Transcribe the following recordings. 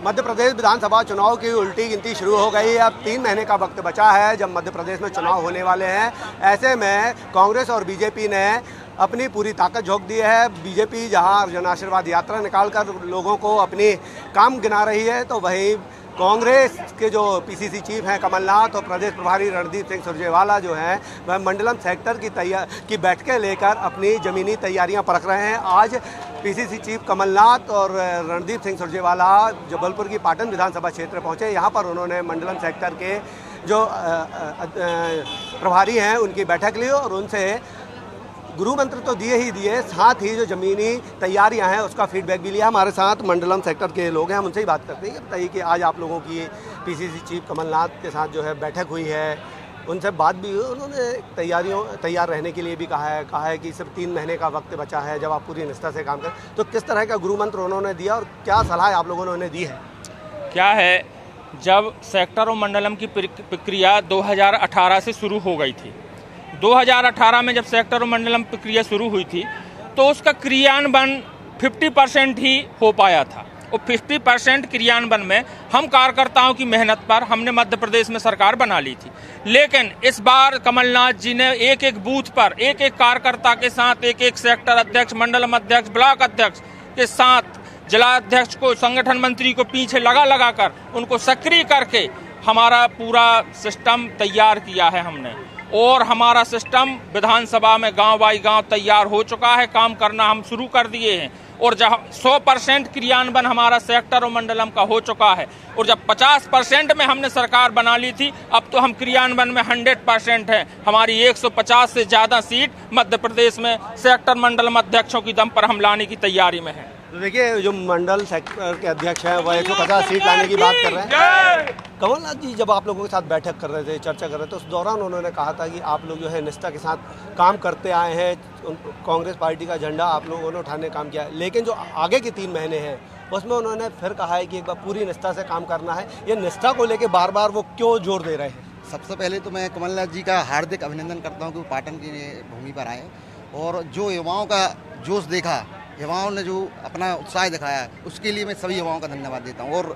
मध्य प्रदेश विधानसभा चुनाव की उल्टी गिनती शुरू हो गई है। अब 3 महीने का वक्त बचा है जब मध्य प्रदेश में चुनाव होने वाले हैं। ऐसे में कांग्रेस और बीजेपी ने अपनी पूरी ताकत झोंक दी है। बीजेपी जहां जन आशीर्वाद यात्रा निकालकर लोगों को अपनी काम गिना रही है, तो वहीं कांग्रेस के जो पीसीसी चीफ हैं कमलनाथ और प्रदेश प्रभारी रणदीप सिंह सुरजेवाला जो हैं वह मंडलम सेक्टर की बैठकें लेकर अपनी ज़मीनी तैयारियां परख रहे हैं। आज पीसीसी चीफ कमलनाथ और रणदीप सिंह सुरजेवाला जबलपुर की पाटन विधानसभा क्षेत्र पहुंचे। यहां पर उन्होंने मंडलम सेक्टर के जो प्रभारी हैं उनकी बैठक ली और उनसे गुरु मंत्र तो दिए ही दिए, साथ ही जो ज़मीनी तैयारियां हैं उसका फीडबैक भी लिया। हमारे साथ मंडलम सेक्टर के लोग हैं, हम उनसे ही बात करते हैं। बताइए कि आज आप लोगों की पीसीसी चीफ कमलनाथ के साथ जो है बैठक हुई है, उनसे बात भी हुई, उन्होंने तैयार रहने के लिए भी कहा है कि सिर्फ 3 महीने का वक्त बचा है जब आप पूरी निष्ठा से काम करें। तो किस तरह का गुरु मंत्र उन्होंने दिया और क्या सलाह आप लोगों ने उन्हें दी है? क्या है, जब सेक्टर और मंडलम की प्रक्रिया 2018 से शुरू हो गई थी, 2018 में जब सेक्टर और मंडलम प्रक्रिया शुरू हुई थी तो उसका क्रियान्वयन 50% ही हो पाया था। और 50% क्रियान्वयन में हम कार्यकर्ताओं की मेहनत पर हमने मध्य प्रदेश में सरकार बना ली थी। लेकिन इस बार कमलनाथ जी ने एक एक बूथ पर एक एक कार्यकर्ता के साथ, एक एक सेक्टर अध्यक्ष, मंडलम अध्यक्ष, ब्लॉक अध्यक्ष के साथ, जिला अध्यक्ष को, संगठन मंत्री को पीछे लगा कर उनको सक्रिय करके हमारा पूरा सिस्टम तैयार किया है हमने। और हमारा सिस्टम विधानसभा में गांव बाई गांव तैयार हो चुका है, काम करना हम शुरू कर दिए हैं। और जहां 100% क्रियान्वयन हमारा सेक्टर और मंडलम का हो चुका है, और जब 50% में हमने सरकार बना ली थी, अब तो हम क्रियान्वयन में 100% हैं। हमारी 150 से ज़्यादा सीट मध्य प्रदेश में सेक्टर मंडलम अध्यक्षों की दम पर हम लाने की तैयारी में हैं। तो देखिए, जो मंडल सेक्टर के अध्यक्ष हैं वह 150 सीट लाने की बात कर रहे हैं। कमलनाथ जी जब आप लोगों के साथ बैठक कर रहे थे, चर्चा कर रहे थे, उस दौरान उन्होंने कहा था कि आप लोग जो है निष्ठा के साथ काम करते आए हैं, कांग्रेस पार्टी का झंडा आप लोगों ने उठाने काम किया है। लेकिन जो आगे के 3 महीने हैं उसमें उन्होंने फिर कहा है कि एक बार पूरी निष्ठा से काम करना है। ये निष्ठा को लेकर बार बार वो क्यों जोर दे रहे हैं? सबसे पहले तो मैं कमलनाथ जी का हार्दिक अभिनंदन करता हूँ कि वो पाटन की भूमि पर आए और जो युवाओं का जोश देखा, युवाओं ने जो अपना उत्साह दिखाया, उसके लिए मैं सभी युवाओं का धन्यवाद देता हूँ। और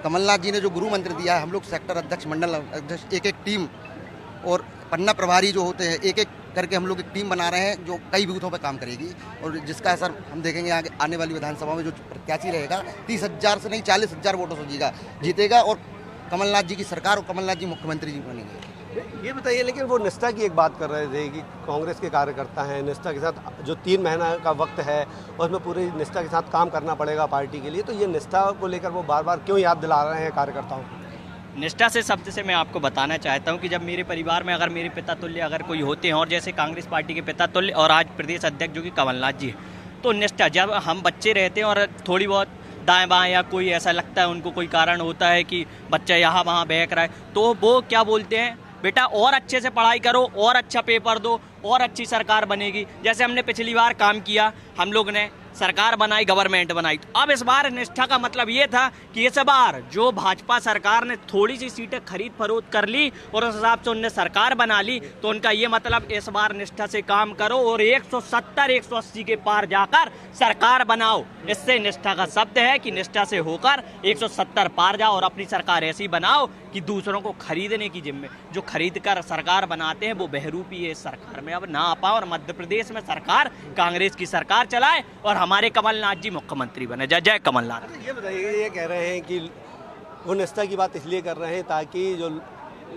कमलनाथ जी ने जो गुरु मंत्र दिया है, हम लोग सेक्टर अध्यक्ष, मंडल अध्यक्ष, एक एक टीम और पन्ना प्रभारी जो होते हैं, एक एक करके हम लोग एक टीम बना रहे हैं जो कई बूथों पर काम करेगी और जिसका असर हम देखेंगे आगे आने वाली विधानसभा में। जो प्रत्याशी रहेगा 30,000 से नहीं 40,000 वोटों से जीतेगा और कमलनाथ जी की सरकार और कमलनाथ जी मुख्यमंत्री जी बनेंगे। ये बताइए, लेकिन वो निष्ठा की एक बात कर रहे थे कि कांग्रेस के कार्यकर्ता हैं, निष्ठा के साथ जो 3 महीना का वक्त है उसमें पूरी निष्ठा के साथ काम करना पड़ेगा पार्टी के लिए। तो ये निष्ठा को लेकर वो बार बार क्यों याद दिला रहे हैं कार्यकर्ताओं को? निष्ठा से शब्द से मैं आपको बताना चाहता हूं कि जब मेरे परिवार में अगर मेरे पिता तुल्य अगर कोई होते हैं, और जैसे कांग्रेस पार्टी के पिता तुल्य और आज प्रदेश अध्यक्ष जो कि कमलनाथ जी है, तो निष्ठा, जब हम बच्चे रहते हैं और थोड़ी बहुत दाएं बाएं या कोई ऐसा लगता है उनको कोई कारण होता है कि बच्चा यहाँ वहाँ बहक रहा है, तो वो क्या बोलते हैं, बेटा और अच्छे से पढ़ाई करो और अच्छा पेपर दो और अच्छी सरकार बनेगी। जैसे हमने पिछली बार काम किया, हम लोग ने सरकार बनाई, गवर्नमेंट बनाई। तो अब इस बार निष्ठा का मतलब ये था कि इस बार जो भाजपा सरकार ने थोड़ी सी सीटें खरीद फरोख्त कर ली और उस हिसाब से उनने सरकार बना ली, तो उनका ये मतलब इस बार निष्ठा से काम करो और 170-180 के पार जाकर सरकार बनाओ। इससे निष्ठा का शब्द है कि निष्ठा से होकर 170 पार जाओ और अपनी सरकार ऐसी बनाओ कि दूसरों को खरीदने की जिम्मे जो खरीद कर सरकार बनाते हैं वो बहरूपी है इस सरकार में अब ना आ पाए और मध्य प्रदेश में सरकार कांग्रेस की सरकार चलाए और हमारे कमलनाथ जी मुख्यमंत्री बने। जय जय कमलनाथ। ये बताइए, ये कह रहे हैं कि वो निष्ठा की बात इसलिए कर रहे हैं ताकि जो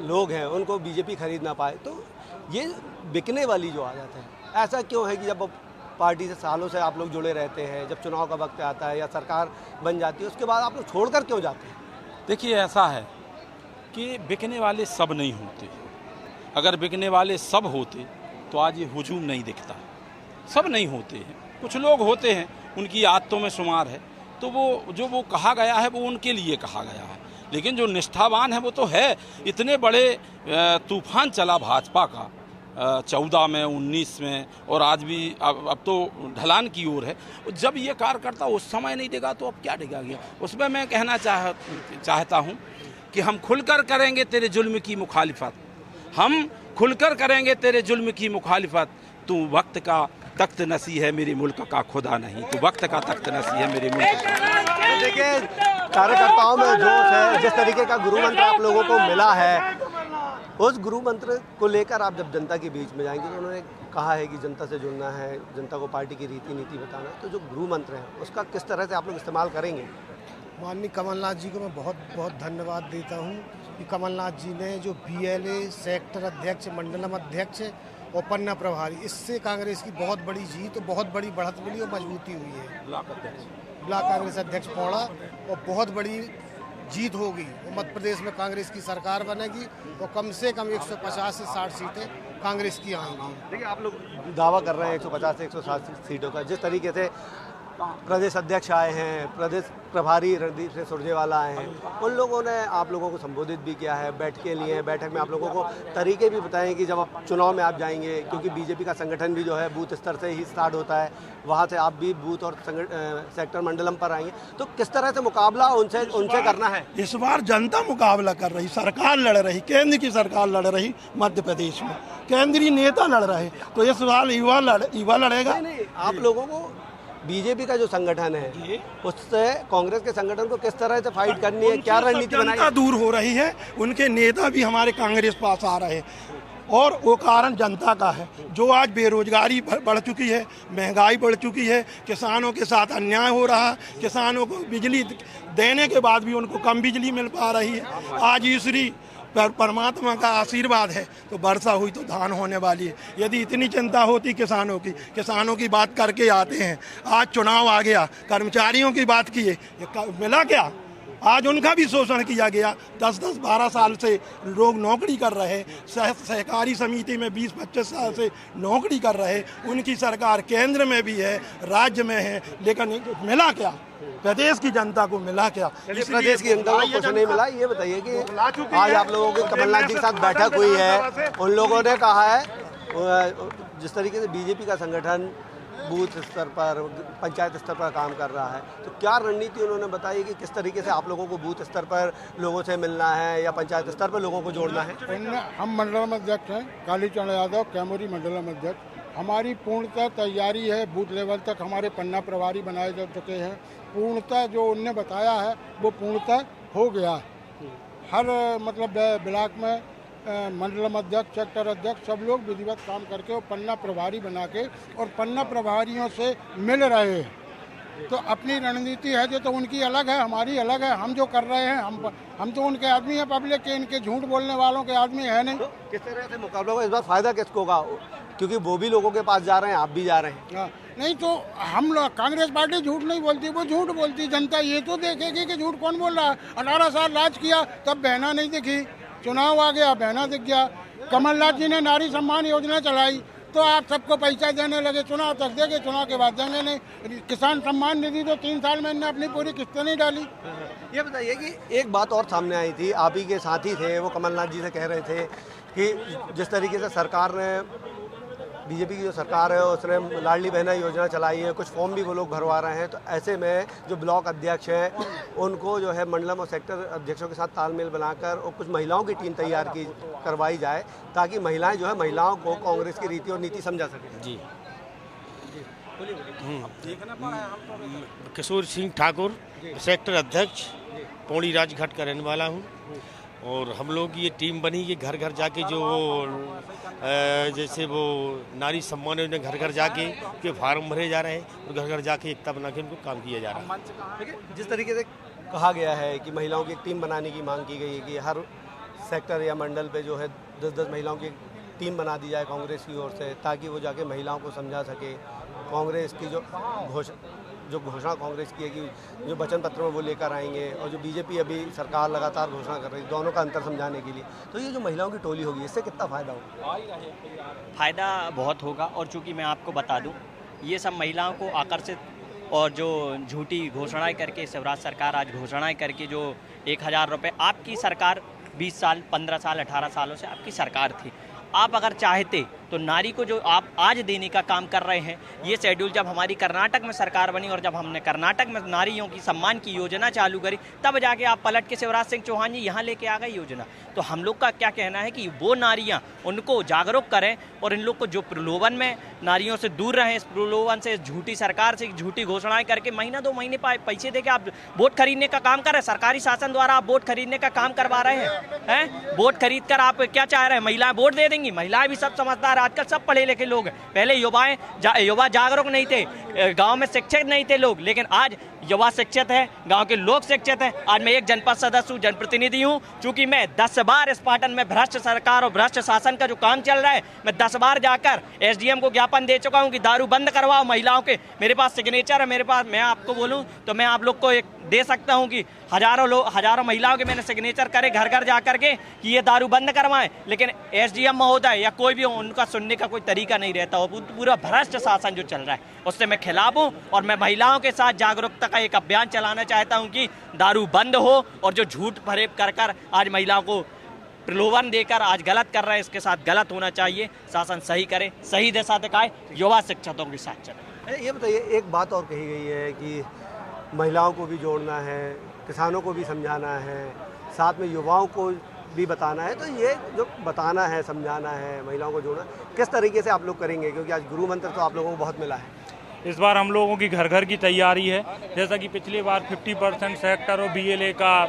लोग हैं उनको बीजेपी खरीद ना पाए, तो ये बिकने वाली जो आदत है, ऐसा क्यों है कि जब पार्टी से सालों से आप लोग जुड़े रहते हैं, जब चुनाव का वक्त आता है या सरकार बन जाती है उसके बाद आप लोग छोड़कर क्यों जाते हैं? देखिए, ऐसा है कि बिकने वाले सब नहीं होते। अगर बिकने वाले सब होते तो आज ये हुजूम नहीं दिखता। सब नहीं होते हैं, कुछ लोग होते हैं, उनकी आदतों में शुमार है, तो वो जो वो कहा गया है वो उनके लिए कहा गया है। लेकिन जो निष्ठावान है वो तो है। इतने बड़े तूफान चला भाजपा का 14 में, 19 में और आज भी अब तो ढलान की ओर है। जब ये कार्यकर्ता उस समय नहीं देगा तो अब क्या देगा गया? उसमें मैं कहना चाहता हूँ कि हम खुलकर करेंगे तेरे जुल्म की मुखालिफत, हम खुलकर करेंगे तेरे जुल्म की मुखालिफत। तू वक्त का तख्त नसी है मेरे मुल्क का खुदा नहीं, तू वक्त का तख्त नसी है मेरे मुल्क का। देखिए, कार्यकर्ताओं में जोश है, जिस तरीके का गुरु मंत्र आप लोगों को मिला है, उस गुरु मंत्र को लेकर आप जब जनता के बीच में जाएंगे तो उन्होंने कहा है कि जनता से जुड़ना है, जनता को पार्टी की रीति नीति बताना है, तो जो गुरु मंत्र है उसका किस तरह से आप लोग इस्तेमाल करेंगे? माननीय कमलनाथ जी को मैं बहुत बहुत धन्यवाद देता हूं कि कमलनाथ जी ने जो BLA सेक्टर अध्यक्ष, मंडलम अध्यक्ष और पन्ना प्रभारी, इससे कांग्रेस की बहुत बड़ी जीत और बहुत बड़ी बढ़त मिली और मजबूती हुई है। ब्लॉक कांग्रेस अध्यक्ष पौड़ा और बहुत बड़ी जीत होगी और मध्य प्रदेश में कांग्रेस की सरकार बनेगी और कम से कम 150 से 60 सीटें कांग्रेस की आएंगी। देखिए, आप लोग दावा कर रहे हैं 150 से 160 सीटों का। जिस तरीके से प्रदेश अध्यक्ष आए हैं, प्रदेश प्रभारी रणदीप सिंह सुरजेवाला आए हैं, उन लोगों ने आप लोगों को संबोधित भी किया है, बैठकें लिए हैं, बैठक में आप लोगों को तरीके भी बताएं कि जब आप चुनाव में आप जाएंगे, क्योंकि बीजेपी का संगठन भी जो है बूथ स्तर से ही स्टार्ट होता है, वहाँ से आप भी बूथ और सेक्टर मंडलम पर आएंगे, तो किस तरह से मुकाबला उनसे करना है? इस बार जनता मुकाबला कर रही, सरकार लड़ रही, केंद्र की सरकार लड़ रही, मध्य प्रदेश में केंद्रीय नेता लड़ रहे, तो इस बार युवा लड़ेगा। नहीं, आप लोगों को बीजेपी का जो संगठन है उससे कांग्रेस के संगठन को किस तरह से फाइट करनी है, क्या रणनीति बनाई? जनता दूर हो रही है, उनके नेता भी हमारे कांग्रेस पास आ रहे हैं और वो कारण जनता का है। जो आज बेरोजगारी बढ़ चुकी है, महंगाई बढ़ चुकी है, किसानों के साथ अन्याय हो रहा है, किसानों को बिजली देने के बाद भी उनको कम बिजली मिल पा रही है। आज ईश्वरी परमात्मा का आशीर्वाद है तो वर्षा हुई तो धान होने वाली है। यदि इतनी चिंता होती किसानों की बात करके आते हैं। आज चुनाव आ गया, कर्मचारियों की बात किए, मिला क्या? आज उनका भी शोषण किया गया। 10-10, 12 साल से लोग नौकरी कर रहे, सहकारी समिति में 20-25 साल से नौकरी कर रहे, उनकी सरकार केंद्र में भी है, राज्य में है, लेकिन मिला क्या? प्रदेश की जनता को मिला क्या? प्रदेश की जनता को कुछ नहीं मिला। ये बताइए कि आज आप लोगों की कमलनाथ जी के साथ बैठक हुई है, उन लोगों ने कहा है जिस तरीके से बीजेपी का संगठन बूथ स्तर पर, पंचायत स्तर पर काम कर रहा है, तो क्या रणनीति उन्होंने बताई कि किस तरीके से आप लोगों को बूथ स्तर पर लोगों से मिलना है या पंचायत स्तर पर लोगों को जोड़ना है? हम मंडलम अध्यक्ष हैं, कालीचरण यादव, कैमूरी मंडलम अध्यक्ष। हमारी पूर्णतः तैयारी है, बूथ लेवल तक हमारे पन्ना प्रभारी बनाए जा चुके हैं। पूर्णतः जो उनने बताया है वो पूर्णतः हो गया। हर मतलब ब्लॉक में मंडलम अध्यक्ष, सेक्टर अध्यक्ष सब लोग विधिवत काम करके और पन्ना प्रभारी बना के और पन्ना प्रभारियों से मिल रहे हैं। तो अपनी रणनीति है जो, तो उनकी अलग है, हमारी अलग है। हम जो कर रहे हैं, हम तो उनके आदमी हैं, पब्लिक के, इनके झूठ बोलने वालों के आदमी है नहीं। तो किस तरह से मुकाबला होगा इस बार? फायदा किसको होगा? क्योंकि वो भी लोगों के पास जा रहे हैं, आप भी जा रहे हैं। नहीं तो हम लोग, कांग्रेस पार्टी झूठ नहीं बोलती, वो झूठ बोलती। जनता ये तो देखेगी कि झूठ कौन बोल रहा है। 18 साल राज किया तब बहना नहीं दिखी, चुनाव आ गया बहना दिख गया। कमलनाथ जी ने नारी सम्मान योजना चलाई तो आप सबको पैसा देने लगे, चुनाव तक देंगे, चुनाव के बाद देंगे नहीं। किसान सम्मान निधि तो 3 साल में इन्होंने अपनी पूरी किस्त नहीं डाली। ये बताइए कि एक बात और सामने आई थी, आप ही के साथी थे, वो कमलनाथ जी से कह रहे थे कि जिस तरीके से सरकार ने, बीजेपी की जो सरकार है उसने लाडली बहना योजना चलाई है, कुछ फॉर्म भी वो लोग भरवा रहे हैं, तो ऐसे में जो ब्लॉक अध्यक्ष हैं उनको जो है मंडलम और सेक्टर अध्यक्षों के साथ तालमेल बनाकर और कुछ महिलाओं की टीम तैयार करवाई जाए ताकि महिलाएं जो है महिलाओं को कांग्रेस की रीति और नीति समझा सकें। जी, किशोर सिंह ठाकुर, सेक्टर अध्यक्ष, पौड़ी राजघाट का रहने वाला हूँ। और हम लोग की ये टीम बनी कि घर घर जाके जो जैसे वो नारी सम्मान योजना घर घर जाके के फार्म भरे जा रहे हैं और घर घर जाके एकता बना के उनको काम किया जा रहा है। देखिए, जिस तरीके से कहा गया है कि महिलाओं की एक टीम बनाने की मांग की गई है कि हर सेक्टर या मंडल पे जो है 10-10 महिलाओं की टीम बना दी जाए कांग्रेस की ओर से, ताकि वो जाके महिलाओं को समझा सके। कांग्रेस की जो घोषणा कांग्रेस की है कि जो वचन पत्र में वो लेकर आएंगे और जो बीजेपी अभी सरकार लगातार घोषणा कर रही है, दोनों का अंतर समझाने के लिए, तो ये जो महिलाओं की टोली होगी इससे कितना फ़ायदा होगा? फ़ायदा बहुत होगा। और चूँकि मैं आपको बता दूं, ये सब महिलाओं को आकर्षित और जो झूठी घोषणाएं करके शिवराज सरकार आज घोषणाएं करके जो 1000 रुपये, आपकी सरकार 20 साल, 15 साल, 18 सालों से आपकी सरकार थी। आप अगर चाहते तो नारी को जो आप आज देने का काम कर रहे हैं, ये शेड्यूल जब हमारी कर्नाटक में सरकार बनी और जब हमने कर्नाटक में नारियों की सम्मान की योजना चालू करी, तब जाके आप पलट के शिवराज सिंह चौहान जी यहाँ लेके आ गए योजना। तो हम लोग का क्या कहना है कि वो नारियाँ उनको जागरूक करें और इन लोग को जो प्रलोभन में नारियों से दूर रहें, इस प्रलोभन से, झूठी सरकार से झूठी घोषणाएं करके महीना 2 महीने पैसे देके आप वोट खरीदने का काम कर रहे हैं। सरकारी शासन द्वारा आप वोट खरीदने का काम करवा रहे हैं। वोट खरीद कर आप क्या चाह रहे हैं? महिलाएं वोट दे देंगी? महिलाएं भी सब समझदार, आजकल सब पढ़े लिखे लोग हैं। पहले युवा जागरूक नहीं थे, गांव में शिक्षित नहीं थे लोग, लेकिन आज युवा शिक्षित है, गांव के लोग शिक्षित हैं। आज मैं एक जनपद सदस्य हूँ, जनप्रतिनिधि हूँ। चूंकि मैं 10 बार इस पाटन में भ्रष्ट सरकार और भ्रष्ट शासन का जो काम चल रहा है, मैं 10 बार जाकर SDM को ज्ञापन दे चुका हूँ कि दारू बंद करवाओ महिलाओं के। मेरे पास सिग्नेचर है, मेरे पास, मैं आपको बोलूँ तो मैं आप लोग को एक दे सकता हूँ कि हजारों महिलाओं के मैंने सिग्नेचर करे घर घर जा करके कि ये दारू बंद करवाएं, लेकिन SDM महोदय या कोई भी उनका सुनने का कोई तरीका नहीं रहता। वो पूरा भ्रष्ट शासन जो चल रहा है उससे मैं खिलाफ हूँ और मैं महिलाओं के साथ जागरूकता का एक अभियान चलाना चाहता हूँ कि दारू बंद हो और जो झूठ फरेब कर आज महिलाओं को प्रलोभन देकर आज गलत कर रहे हैं, इसके साथ गलत होना चाहिए। शासन सही करे, सही दिशा दिखाए, युवा शिक्षकों के साथ चले। ये बताइए, एक बात और कही गई है कि महिलाओं को भी जोड़ना है, किसानों को भी समझाना है, साथ में युवाओं को भी बताना है। तो ये जो बताना है, समझाना है, महिलाओं को जोड़ना, किस तरीके से आप लोग करेंगे? क्योंकि आज गुरु मंत्र तो आप लोगों को बहुत मिला है। इस बार हम लोगों की घर घर की तैयारी है। जैसा कि पिछली बार 50% सेक्टर और BLA का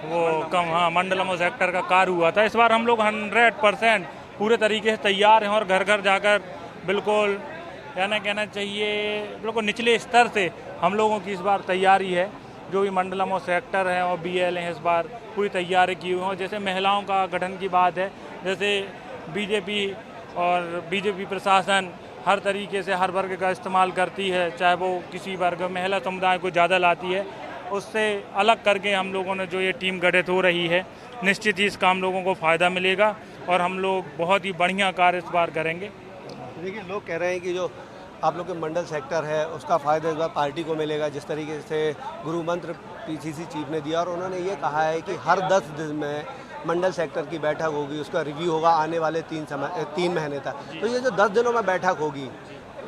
वो कम, हाँ, मंडलम और सेक्टर का कार्य हुआ था। इस बार हम लोग 100% पूरे तरीके से तैयार हैं और घर घर जाकर बिल्कुल कहना चाहिए बिल्कुल निचले स्तर से हम लोगों की इस बार तैयारी है। जो भी मंडलम और सेक्टर हैं और BLA हैं, इस बार पूरी तैयारी की हुई है। जैसे महिलाओं का गठन की बात है, जैसे बीजेपी प्रशासन हर तरीके से हर वर्ग का इस्तेमाल करती है, चाहे वो किसी वर्ग महिला समुदाय को ज़्यादा लाती है, उससे अलग करके हम लोगों ने जो ये टीम गठित हो रही है, निश्चित ही इसका हम लोगों को फ़ायदा मिलेगा और हम लोग बहुत ही बढ़िया कार्य इस बार करेंगे। देखिए, लोग कह रहे हैं कि जो आप लोग के मंडल सेक्टर है उसका फ़ायदा इस बार पार्टी को मिलेगा, जिस तरीके से गुरु मंत्र PCC चीफ ने दिया। और उन्होंने ये कहा है कि हर 10 दिन में मंडल सेक्टर की बैठक होगी, उसका रिव्यू होगा आने वाले 3 महीने तक। तो ये जो 10 दिनों में बैठक होगी,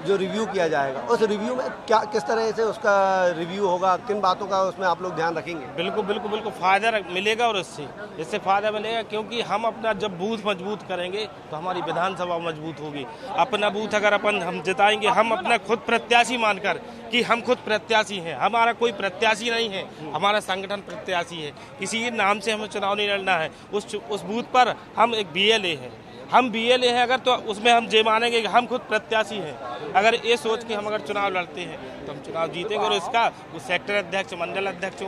जो रिव्यू किया जाएगा, उस रिव्यू में किस तरह से उसका रिव्यू होगा, किन बातों का उसमें आप लोग ध्यान रखेंगे? बिल्कुल फ़ायदा मिलेगा और इससे फ़ायदा मिलेगा, क्योंकि हम अपना जब बूथ मजबूत करेंगे तो हमारी विधानसभा मजबूत होगी। अपना बूथ अगर हम जिताएंगे, हम अपना खुद प्रत्याशी मानकर कि हम खुद प्रत्याशी हैं, हमारा कोई प्रत्याशी नहीं है, हमारा संगठन प्रत्याशी है, किसी नाम से हमें चुनाव नहीं लड़ना है। उस बूथ पर हम एक BLA हैं, हम BLA हैं अगर, तो उसमें हम ये मानेंगे कि हम खुद प्रत्याशी हैं। अगर ये सोच के हम अगर चुनाव लड़ते हैं तो हम चुनाव जीतेंगे। और इसका वो सेक्टर अध्यक्ष, मंडल अध्यक्ष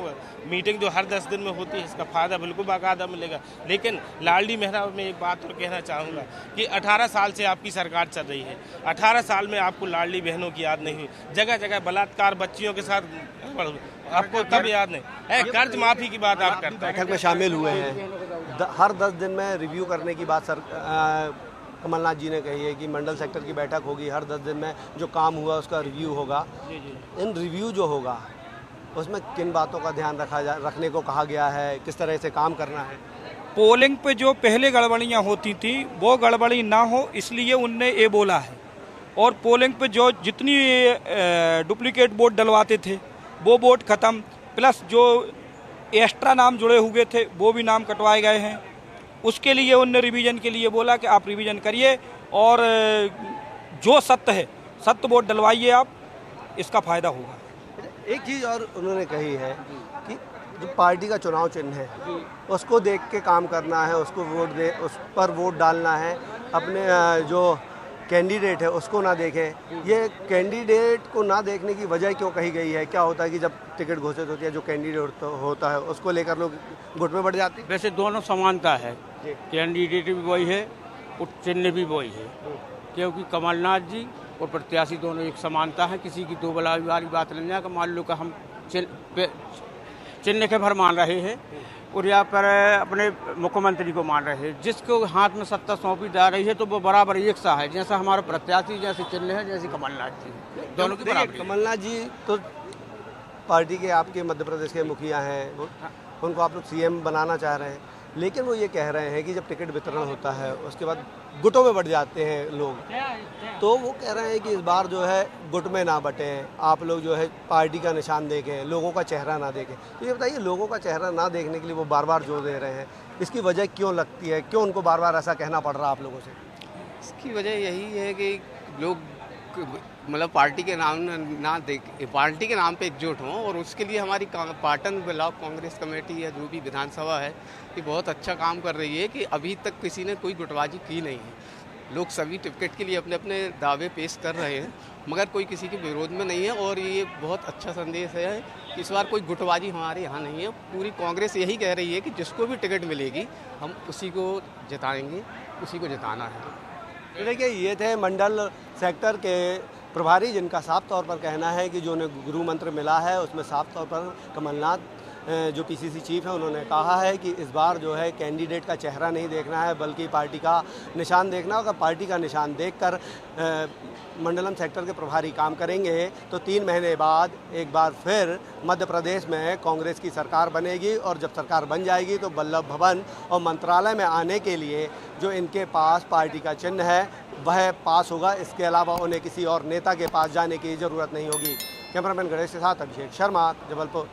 मीटिंग जो हर 10 दिन में होती है, इसका फ़ायदा बिल्कुल बाकायदा मिलेगा। लेकिन लाडली मेहरा में एक बात और कहना चाहूँगा कि 18 साल से आपकी सरकार चल रही है, 18 साल में आपको लाडली बहनों की याद नहीं हुई। जगह जगह बलात्कार, बच्चियों के साथ आपको कब याद नहीं है? कर्ज माफ़ी की बात आप करते हैं, बैठक में शामिल हुए हैं। हर 10 दिन में रिव्यू करने की बात कमलनाथ जी ने कही है कि मंडल सेक्टर की बैठक होगी, हर 10 दिन में जो काम हुआ उसका रिव्यू होगा। इन रिव्यू जो होगा उसमें किन बातों का ध्यान रखने को कहा गया है, किस तरह से काम करना है? पोलिंग पे जो पहले गड़बड़ियाँ होती थी वो गड़बड़ी ना हो, इसलिए उनने ये बोला है। और पोलिंग पे जो जितनी डुप्लीकेट वोट डलवाते थे वो वोट ख़त्म, प्लस जो एक्स्ट्रा नाम जुड़े हुए थे वो भी नाम कटवाए गए हैं। उसके लिए उनने रिवीजन के लिए बोला कि आप रिवीजन करिए और जो सत्य है, सत्य वोट डलवाइए आप, इसका फ़ायदा होगा। एक चीज़ और उन्होंने कही है कि जो पार्टी का चुनाव चिन्ह है उसको देख के काम करना है, उसको उस पर वोट डालना है। अपने जो कैंडिडेट है उसको ना देखें। ये कैंडिडेट को ना देखने की वजह क्यों कही गई है? क्या होता है कि जब टिकट घोषित होती है, जो कैंडिडेट होता है उसको लेकर लोग गुट में बढ़ जाते हैं? वैसे दोनों समानता है, कैंडिडेट भी वही है और चिन्ह भी वही है, क्योंकि कमलनाथ जी और प्रत्याशी दोनों एक समानता है। किसी की दो वाली बात नहीं है कि मान लो कि हम चिन्ह के भर मान रहे हैं और यहाँ पर अपने मुख्यमंत्री को मान रहे हैं। जिसको हाथ में सत्ता सौंपी जा रही है तो वो बराबर एक सा है, जैसा हमारा प्रत्याशी जैसे चिन्ह है, जैसे कमलनाथ जी, दोनों की बराबर। कमलनाथ जी तो पार्टी के आपके मध्य प्रदेश के मुखिया हैं, उनको आप लोग CM बनाना चाह रहे हैं, लेकिन वो ये कह रहे हैं कि जब टिकट वितरण होता है उसके बाद गुटों में बंट जाते हैं लोग, तो वो कह रहे हैं कि इस बार जो है गुट में ना बटें, आप लोग जो है पार्टी का निशान देखें, लोगों का चेहरा ना देखें। तो ये बताइए, लोगों का चेहरा ना देखने के लिए वो बार बार जोर दे रहे हैं, इसकी वजह क्यों लगती है, क्यों उनको बार बार ऐसा कहना पड़ रहा है आप लोगों से? इसकी वजह यही है कि लोग मतलब पार्टी के नाम ना देख, पार्टी के नाम पे एकजुट हों, और उसके लिए हमारी पाटन ब्लॉक कांग्रेस कमेटी या जो भी विधानसभा है ये बहुत अच्छा काम कर रही है कि अभी तक किसी ने कोई गुटबाजी की नहीं है। लोग सभी टिकट के लिए अपने अपने दावे पेश कर रहे हैं, मगर कोई किसी के विरोध में नहीं है, और ये बहुत अच्छा संदेश है कि इस बार कोई गुटबाजी हमारे यहाँ नहीं है। पूरी कांग्रेस यही कह रही है कि जिसको भी टिकट मिलेगी हम उसी को जिताएंगे, उसी को जिताना है। तो देखिए, ये थे मंडल सेक्टर के प्रभारी, जिनका साफ तौर पर कहना है कि जो उन्हें गुरु मंत्र मिला है उसमें साफ तौर पर कमलनाथ जो पीसीसी चीफ है उन्होंने कहा है कि इस बार जो है कैंडिडेट का चेहरा नहीं देखना है बल्कि पार्टी का निशान देखना होगा। पार्टी का निशान देखकर मंडलम सेक्टर के प्रभारी काम करेंगे तो 3 महीने बाद एक बार फिर मध्य प्रदेश में कांग्रेस की सरकार बनेगी, और जब सरकार बन जाएगी तो वल्लभ भवन और मंत्रालय में आने के लिए जो इनके पास पार्टी का चिन्ह है वह पास होगा। इसके अलावा उन्हें किसी और नेता के पास जाने की ज़रूरत नहीं होगी। कैमरामैन गणेश के साथ अभिषेक शर्मा, जबलपुर।